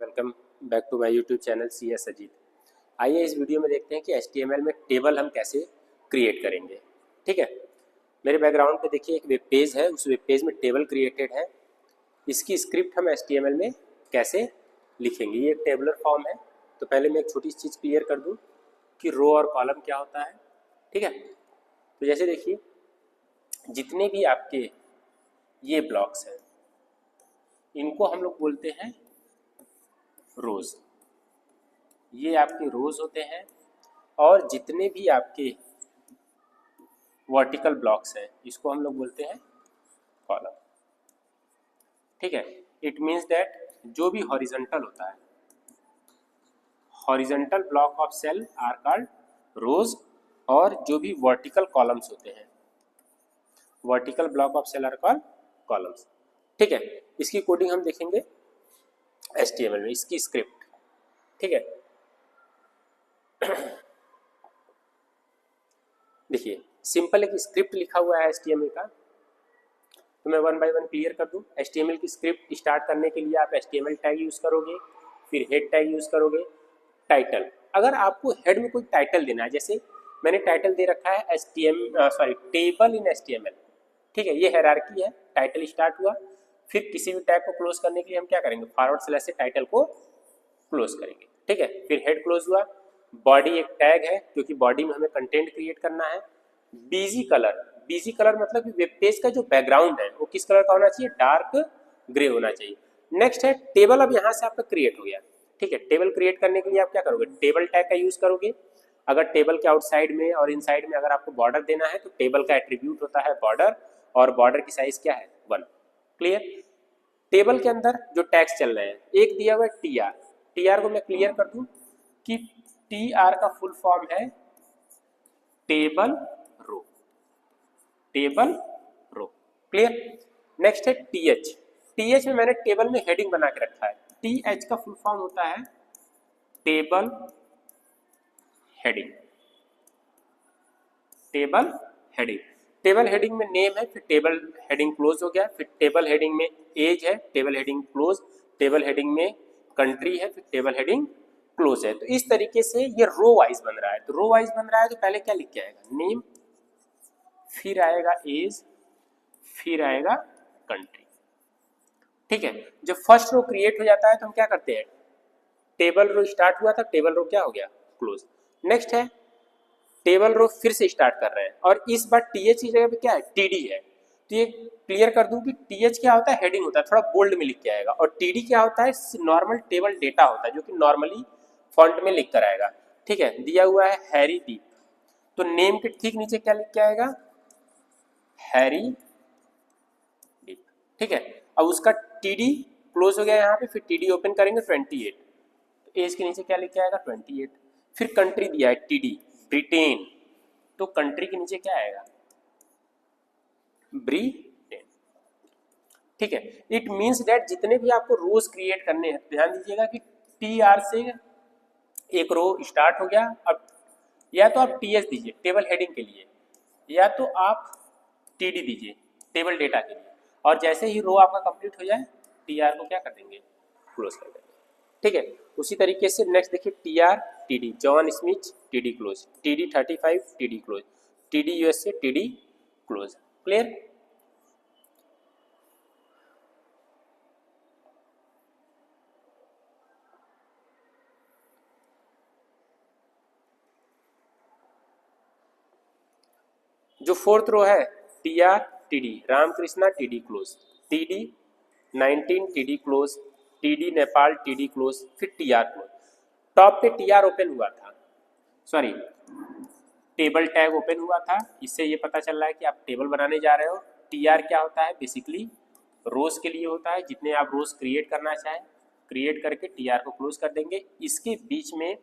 Welcome back to my YouTube channel CS Ajit. आइए इस video में देखते हैं कि HTML में टेबल हम कैसे क्रिएट करेंगे। ठीक है, मेरे बैकग्राउंड पे देखिए एक वेब पेज है, उस वेब पेज में टेबल क्रिएटेड है। इसकी स्क्रिप्ट हम HTML में कैसे लिखेंगे। ये एक टेबलर फॉर्म है। तो पहले मैं एक छोटी सी चीज़ क्लियर कर दूँ कि रो और कॉलम क्या होता है। ठीक है, तो जैसे देखिए जितने भी आपके ये ब्लॉक्स हैं इनको हम लोग बोलते हैं रोज़। ये आपके रोज़ होते हैं और जितने भी आपके वर्टिकल ब्लॉक्स हैं इसको हम लोग बोलते हैं कॉलम। ठीक है, इट मीन्स दैट जो भी हॉरिजॉन्टल होता है, horizontal block of cell are called rows, और जो भी वर्टिकल कॉलम्स होते हैं, vertical block of cell are called columns. ठीक है, इसकी कोडिंग हम देखेंगे HTML में, इसकी स्क्रिप्ट। ठीक है, देखिए सिंपल एक स्क्रिप्ट लिखा हुआ है HTML का, तो मैं वन बाय वन क्लियर कर दूं। HTML की स्क्रिप्ट स्टार्ट करने के लिए आप HTML टैग यूज़ करोगे, फिर हेड टैग यूज़ करोगे, टाइटल। अगर आपको हेड में कोई टाइटल देना है, जैसे मैंने टाइटल दे रखा है टेबल इन HTML। ठीक है, ये हायरार्की है, टाइटल स्टार्ट हुआ, फिर किसी भी टैग को क्लोज करने के लिए हम क्या करेंगे, फॉरवर्ड स्लैश से टाइटल को क्लोज करेंगे। ठीक है, फिर हेड क्लोज हुआ, बॉडी एक टैग है क्योंकि बॉडी में हमें कंटेंट क्रिएट करना है। बीजी कलर मतलब वेब पेज का जो बैकग्राउंड है वो किस कलर का होना चाहिए, डार्क ग्रे होना चाहिए। नेक्स्ट है टेबल। अब यहाँ से आपका क्रिएट हो गया। ठीक है, टेबल क्रिएट करने के लिए आप क्या करोगे, टेबल टैग का यूज करोगे। अगर टेबल के आउटसाइड में और इनसाइड में अगर आपको बॉर्डर देना है तो टेबल का एट्रीब्यूट होता है बॉर्डर, और बॉर्डर की साइज क्या है 1। क्लियर। टेबल के अंदर जो टैग्स चल रहे हैं, एक दिया हुआ है टीआर को मैं क्लियर कर दूं कि टीआर का फुल फॉर्म है table row, table row. Clear. Next है टीएच में मैंने टेबल में हेडिंग बना के रखा है। टीएच का फुल फॉर्म होता है table heading, table heading. Table heading में नेम है, फिर टेबल हेडिंग क्लोज हो गया, फिर टेबल हेडिंग में एज है, table heading close, table heading में कंट्री है, फिर टेबल हेडिंग क्लोज है। तो इस तरीके से ये रो वाइज बन रहा है। तो रो वाइज बन रहा है तो पहले क्या लिख के आएगा, नेम, फिर आएगा एज, फिर आएगा कंट्री। ठीक है, जब फर्स्ट रो क्रिएट हो जाता है तो हम क्या करते हैं, टेबल रो स्टार्ट हुआ था, टेबल रो क्या हो गया, क्लोज। नेक्स्ट है टेबल रो फिर से स्टार्ट कर रहे हैं, और इस बार टीएच की जगह पे क्या है, टीडी है। तो ये क्लियर कर दूं कि टीएच क्या होता है, हेडिंग होता है, थोड़ा बोल्ड में लिख के आएगा, और टीडी क्या होता है, नॉर्मल टेबल डेटा होता है जो कि नॉर्मली फॉन्ट में लिख कर आएगा। ठीक है, दिया हुआ है हैरी दीप, तो नेम के ठीक नीचे क्या लिख के आएगा, हैरी दीप। ठीक है, अब उसका टीडी क्लोज हो गया यहाँ पे, फिर टीडी ओपन करेंगे 28, तो एज के नीचे क्या लिख के आएगा 28। फिर कंट्री दिया है टीडी ब्रिटेन, तो कंट्री के नीचे क्या आएगा, ब्रिटेन। ठीक है, इट मीन्स दैट जितने भी आपको रोज क्रिएट करने हैं, ध्यान दीजिएगा कि टीआर से एक रो स्टार्ट हो गया। अब या तो आप टीएस दीजिए टेबल हेडिंग के लिए, या तो आप टीडी दीजिए टेबल डेटा के लिए, और जैसे ही रो आपका कंप्लीट हो जाए टीआर को क्या कर देंगे, क्लोज कर देंगे। ठीक है, उसी तरीके से नेक्स्ट देखिए TR TD, John Smith TD close, TD 35 TD close, TD USA TD close. Clear. जो फोर्थ रो है TR TD Ramakrishna TD close, TD 19 TD close, TD Nepal TD close, फिर टीआर क्लोज। टॉप पे टीआर ओपन हुआ था, sorry table tag open हुआ था, इससे ये पता चल रहा है कि आप टेबल बनाने जा रहे हो। टीआर क्या होता है, बेसिकली रोज के लिए होता है, जितने आप रोज क्रिएट करना चाहें क्रिएट करके टीआर को क्लोज कर देंगे। इसके बीच में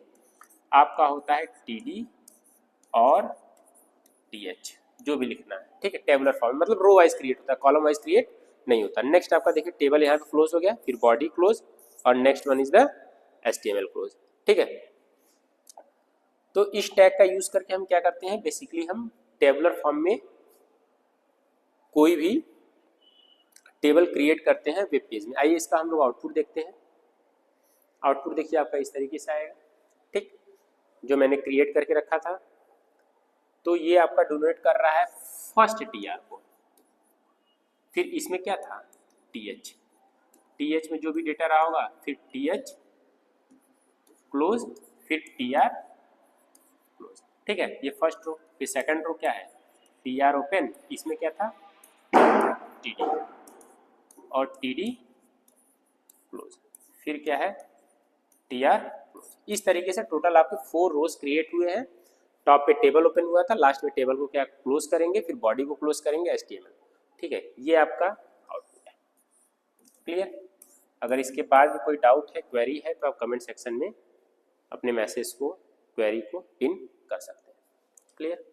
आपका होता है टीडी और टीएच, जो भी लिखना है। ठीक है, टेबलर फॉर्म मतलब रो वाइज क्रिएट होता है, कॉलम वाइज क्रिएट नहीं होता। नेक्स्ट आपका देखिए टेबल यहाँ पे क्लोज हो गया, फिर बॉडी क्लोज, और next one is the HTML close. ठीक है, तो इस टैग का यूज करके हम क्या करते हैं, बेसिकली हम टेबलर फॉर्म में कोई भी टेबल क्रिएट करते हैं वेब पेज में। आइए इसका हम लोग आउटपुट देखते हैं। आउटपुट देखिए आपका इस तरीके से आएगा, ठीक, जो मैंने क्रिएट करके रखा था। तो ये आपका डोनेट कर रहा है फर्स्ट टीआर को। फिर इसमें क्या था, टीएच, टीएच में जो भी डेटा रहा होगा, फिर टीएच क्लोज, फिर टीआर क्लोज, ठीक है, ये फर्स्ट रो। फिर सेकंड रो क्या है, टीआर ओपन, इसमें क्या था, टीडी, और टीडी क्लोज, फिर क्या है, टीआर क्लोज। इस तरीके से टोटल आपके 4 रोज क्रिएट हुए हैं। टॉप पे टेबल ओपन हुआ था, लास्ट में टेबल को क्या क्लोज करेंगे, फिर बॉडी को क्लोज करेंगे HTML, ठीक है, ये आपका आउटपुट है। क्लियर? अगर इसके बाद भी कोई डाउट है, क्वेरी है, तो आप कमेंट सेक्शन में अपने मैसेज को, क्वेरी को पिन कर सकते हैं। क्लियर?